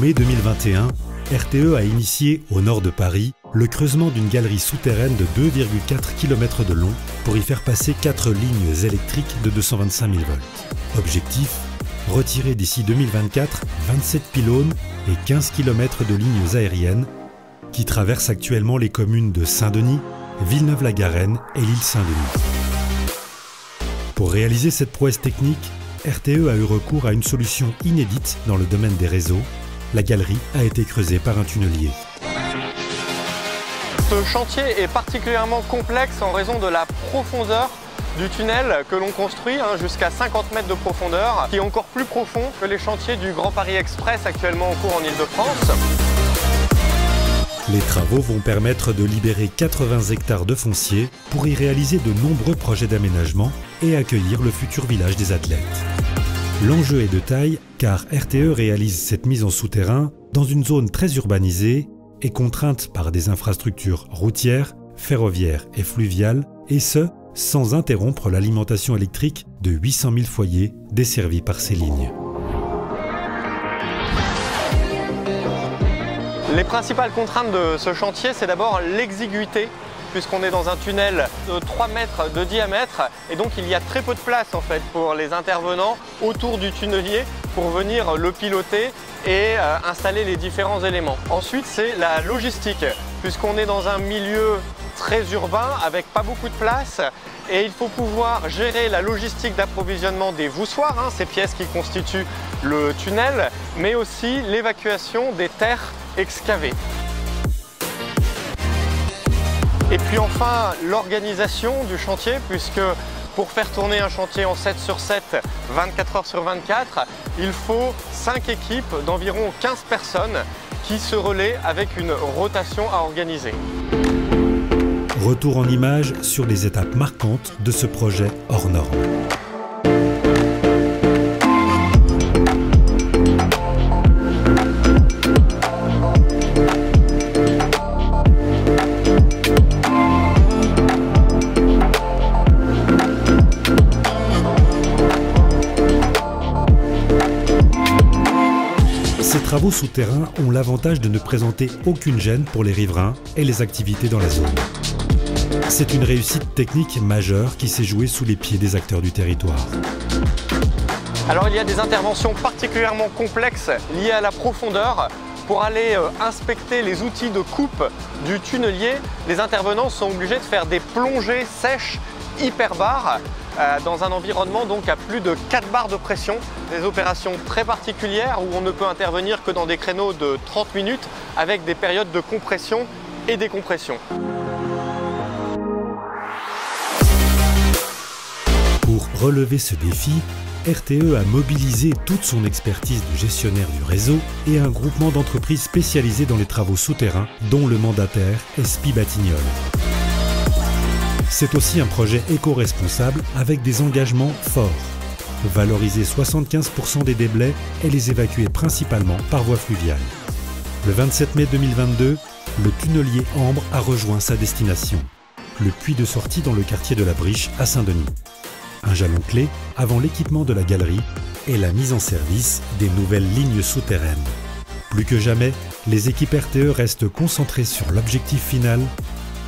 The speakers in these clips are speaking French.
mai 2021, RTE a initié, au nord de Paris, le creusement d'une galerie souterraine de 2,4 km de long pour y faire passer 4 lignes électriques de 225 000 volts. Objectif : retirer d'ici 2024 27 pylônes et 15 km de lignes aériennes qui traversent actuellement les communes de Saint-Denis, Villeneuve-la-Garenne et l'île Saint-Denis. Pour réaliser cette prouesse technique, RTE a eu recours à une solution inédite dans le domaine des réseaux. La galerie a été creusée par un tunnelier. Ce chantier est particulièrement complexe en raison de la profondeur du tunnel que l'on construit, jusqu'à 50 mètres de profondeur, qui est encore plus profond que les chantiers du Grand Paris Express actuellement en cours en Île-de-France. Les travaux vont permettre de libérer 80 hectares de foncier pour y réaliser de nombreux projets d'aménagement et accueillir le futur village des athlètes. L'enjeu est de taille car RTE réalise cette mise en souterrain dans une zone très urbanisée et contrainte par des infrastructures routières, ferroviaires et fluviales, et ce, sans interrompre l'alimentation électrique de 800 000 foyers desservis par ces lignes. Les principales contraintes de ce chantier, c'est d'abord l'exiguïté, puisqu'on est dans un tunnel de 3 mètres de diamètre, et donc il y a très peu de place en fait pour les intervenants autour du tunnelier pour venir le piloter et installer les différents éléments. Ensuite, c'est la logistique, puisqu'on est dans un milieu très urbain avec pas beaucoup de place, et il faut pouvoir gérer la logistique d'approvisionnement des voussoirs, ces pièces qui constituent le tunnel, mais aussi l'évacuation des terres excavées. Et puis enfin, l'organisation du chantier, puisque pour faire tourner un chantier en 7 sur 7, 24 heures sur 24, il faut 5 équipes d'environ 15 personnes qui se relaient avec une rotation à organiser. Retour en images sur les étapes marquantes de ce projet hors norme. Ces travaux souterrains ont l'avantage de ne présenter aucune gêne pour les riverains et les activités dans la zone. C'est une réussite technique majeure qui s'est jouée sous les pieds des acteurs du territoire. Alors il y a des interventions particulièrement complexes liées à la profondeur. Pour aller inspecter les outils de coupe du tunnelier, les intervenants sont obligés de faire des plongées sèches hyper bares dans un environnement donc à plus de 4 bars de pression. Des opérations très particulières où on ne peut intervenir que dans des créneaux de 30 minutes avec des périodes de compression et décompression. Pour relever ce défi, RTE a mobilisé toute son expertise de gestionnaire du réseau et un groupement d'entreprises spécialisées dans les travaux souterrains, dont le mandataire est SPI Batignolles. C'est aussi un projet éco-responsable avec des engagements forts. Valoriser 75% des déblais et les évacuer principalement par voie fluviale. Le 27 mai 2022, le tunnelier Ambre a rejoint sa destination, le puits de sortie dans le quartier de la Briche à Saint-Denis. Un jalon clé avant l'équipement de la galerie et la mise en service des nouvelles lignes souterraines. Plus que jamais, les équipes RTE restent concentrées sur l'objectif final,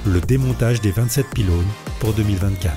le démontage des 27 pylônes pour 2024.